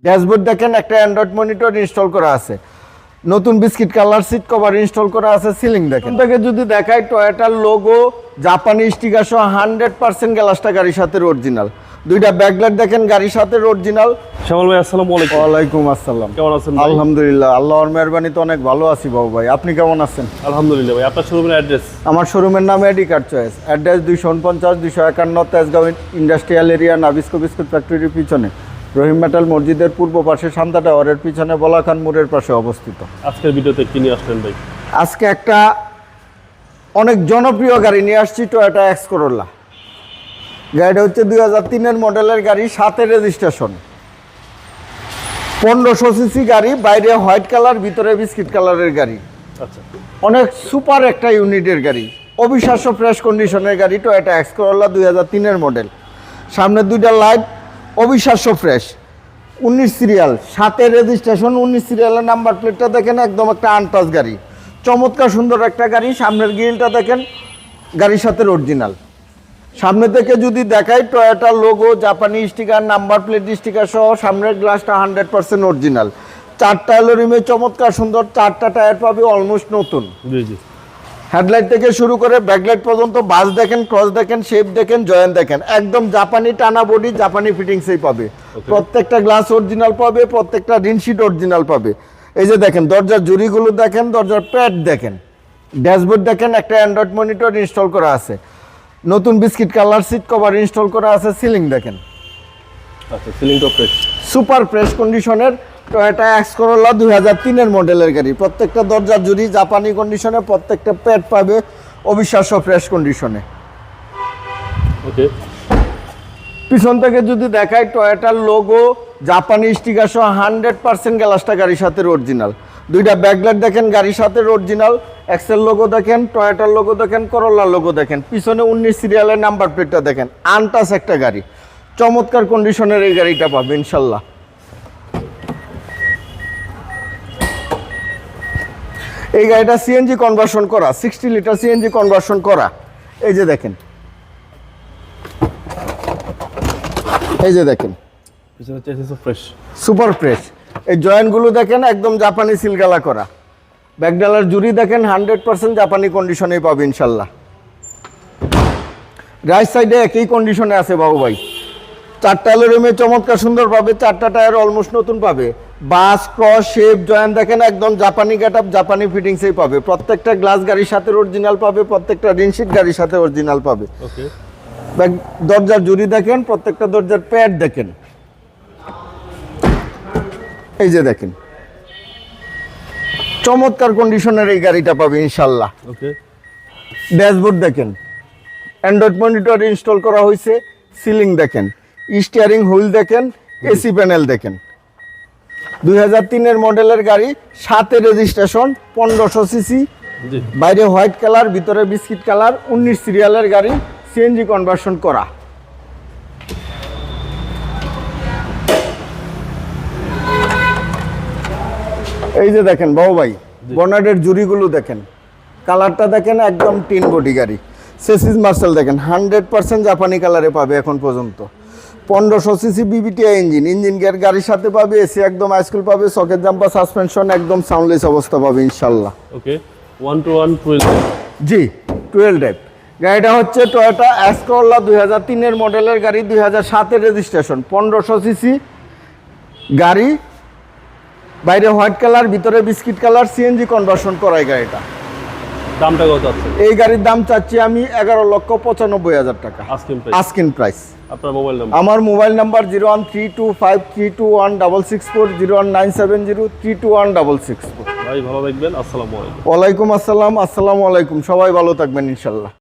Dashboard দেখেন, একটা Android monitor install করা আছে, নতুন biscuit colour seat cover install করা আছে, সিলিং দেখেন। থেকে যদি দেখাই টয়োটার লোগো, জাপানি স্টিকার সহ 100% গ্লাসটা গাড়ির সাথে অরিজিনাল। দুইটা ব্যাকলাইট দেখেন গাড়ির সাথে অরিজিনাল। শ্যামল ভাই আসসালামু আলাইকুম। ওয়ালাইকুম আসসালাম। কেমন আছেন? আলহামদুলিল্লাহ, আল্লাহর মেহরবানিতে অনেক ভালো আছি বাবু ভাই। আপনি কেমন আছেন? আলহামদুলিল্লাহ ভাই। আপনার শোরুমের অ্যাড্রেস? আমার শোরুমের নাম AD car choice. Address 249-251 Tejgaon industrial area, Nabisco biscuit ফ্যাক্টরির পিছনে, রহিম মেটাল মসজিদের পূর্ব পাশে, শান্তা টাওয়ারের পিছনে, বলাখান মোড়ের পাশে অবস্থিত। আজকের ভিডিওতে কি নিয়ে আসলেন ভাই? আজকে একটা অনেক জনপ্রিয় গাড়ি নিয়ে আসছি, টয়োটা এক্স করোলা। গাড়িটা হচ্ছে 2003-এর মডেলের গাড়ি, 7-এর রেজিস্ট্রেশন, 1500 সিসি গাড়ি, বাইরে হোয়াইট কালার, ভিতরে বিস্কিট কালারের গাড়ি। আচ্ছা, অনেক সুপার একটা ইউনিটের গাড়ি, অবিশ্বাস্য ফ্রেশ কন্ডিশনের গাড়ি। টয়োটা এক্স করোলা 2003-এর মডেল, সামনের দুইটা লাইট অবিশ্বাস্য ফ্রেশ, 19 সিরিয়াল, 7-এর রেজিস্ট্রেশন, 19 সিরিয়ালের নাম্বার প্লেটটা দেখেন, একদম একটা আনটাচ গাড়ি, চমৎকার সুন্দর একটা গাড়ি। সামনের গ্রিলটা দেখেন গাড়ির সাথে অরিজিনাল। সামনে থেকে যদি দেখাই টয়োটা লোগো, জাপানি স্টিকার, নাম্বার প্লেট স্টিকার সহ সামনের গ্লাসটা 100% অরিজিনাল। 4টা অ্যালুমিনিয়ামে চমৎকার সুন্দর, 4টা টায়ার পাবে অলমোস্ট নতুন। জি জি। হেডলাইট থেকে শুরু করে ব্যাকলাইট পর্যন্ত, বাস দেখেন, ক্রস দেখেন, শেপ দেখেন, জয়েন্ট দেখেন, একদম জাপানি টানা বডি, জাপানি ফিটিংসেই পাবে। প্রত্যেকটা গ্লাস অরিজিনাল পাবে, প্রত্যেকটা রিনশিট অরিজিনাল পাবে। এই যে দেখেন দরজার জুড়িগুলো দেখেন, দরজার প্যাড দেখেন, ড্যাশবোর্ড দেখেন, একটা অ্যান্ড্রয়েড মনিটর ইনস্টল করা আছে, নতুন biscuit colour seat cover install করা আছে, সিলিং দেখেন। আচ্ছা, সিলিংটা ফ্রেশ, সুপার ফ্রেশ কন্ডিশনের টয়োটা এক্স করোলা 2003-এর মডেলের গাড়ি। প্রত্যেকটা দরজার জুড়ি জাপানি কন্ডিশনে, প্রত্যেকটা প্যাড পাবে অবিশ্বাস্য ফ্রেশ কন্ডিশনে। ওকে। পিছন থেকে যদি দেখাই টয়োটার লোগো, জাপানি স্টিকার সহ 100% গ্লাসটা গাড়ির সাথে অরিজিনাল। দুইটা ব্যাকলাইট দেখেন গাড়ির সাথে অরিজিনাল, এক্সেল লোগো দেখেন, টয়োটার লোগো দেখেন, করোলার লোগো দেখেন, পিছনে 19 সিরিয়ালের নাম্বার প্লেটটা দেখেন, আনটাচ একটা গাড়ি, চমৎকার কন্ডিশনের এই গাড়িটা পাবে ইনশাল্লাহ। এই গাড়িটা সিএনজি কনভার্সন করা, 60 লিটার সিএনজি কনভার্সন করা। এই যে দেখেন, এই যে দেখেন, পিছনে চেসিসও ফ্রেশ, সুপার ফ্রেশ। এই জয়েন্টগুলো দেখেন একদম জাপানি সিলগালা করা। ব্যাকডালার জুড়ি দেখেন 100% জাপানি কন্ডিশনেই পাবে ইনশাল্লাহ। রাইট সাইডে একই কন্ডিশনে আছে বাবু ভাই। 4টা অ্যালুমিনিয়ামে চমৎকার সুন্দর পাবে, 4টা টায়ার অলমোস্ট নতুন পাবে। বাস, ক্রস, শেপ, জয়েন্ট দেখেন একদম জাপানি গেটআপ, জাপানি ফিটিংসেই পাবে। প্রত্যেকটা গ্লাস গাড়ির সাথে অরিজিনাল পাবে, প্রত্যেকটা রিনশিট গাড়ির সাথে অরিজিনাল পাবে। ওকে। দরজার জুড়ি দেখেন, প্রত্যেকটা দরজার প্যাড দেখেন, এই যে দেখেন, চমৎকার কন্ডিশনের এই গাড়িটা পাবে ইনশাল্লাহ। ওকে। ড্যাশবোর্ড দেখেন, অ্যান্ড্রয়েড মনিটর ইনস্টল করা হয়েছে, সিলিং দেখেন, স্টিয়ারিং হুইল দেখেন, এসি প্যানেল দেখেন। 2003-এর মডেলের গাড়ি, 7-এর রেজিস্ট্রেশন, 1500 সিসি, জি। বাইরে হোয়াইট কালার, ভিতরে বিস্কিট কালার, 19 সিরিয়ালের গাড়ি, সিএনজি কনভার্সন করা। এই যে দেখেন বাবু ভাই, বনেটের জুড়িগুলো দেখেন, কালারটা দেখেন একদম টিন বডি গাড়ি। সেসিস মার্সেল দেখেন 100% জাপানি কালারে পাবে এখন পর্যন্ত। 1500 সিসি বিবিটিআই ইঞ্জিন, ইঞ্জিন গিয়ার গাড়ির সাথে পাবে, এসি একদম হাইস্কুল পাবে, সকেট জাম্পার, সাসপেনশন একদম সাউন্ডলেস অবস্থা পাবে ইনশাল্লাহ। ওকে। 1-to-1 12। জি, 12 ড্রাইভ। গাড়িটা হচ্ছে টয়োটা এক্স করোলা 2003-এর মডেলের গাড়ি, 2007-এর রেজিস্ট্রেশন, 1500 সিসি গাড়ি, বাইরে হোয়াইট কালার, ভিতরে বিস্কিট কালার, সিএনজি কনভার্সন করাই গাড়িটা। দামটা কত আছে? এই গাড়ির দাম চাচ্ছি আমি 11,95,000 টাকা আস্কিং প্রাইস। Asking price. আপনার মোবাইল নাম্বার? আমার মোবাইল নাম্বার 0132532164, 01970321664। ভাই ভালো থাকবেন। আসসালামু আলাইকুম। ওয়ালাইকুম আসসালাম, আসসালামু আলাইকুম। সবাই ভালো থাকবেন ইনশাল্লাহ।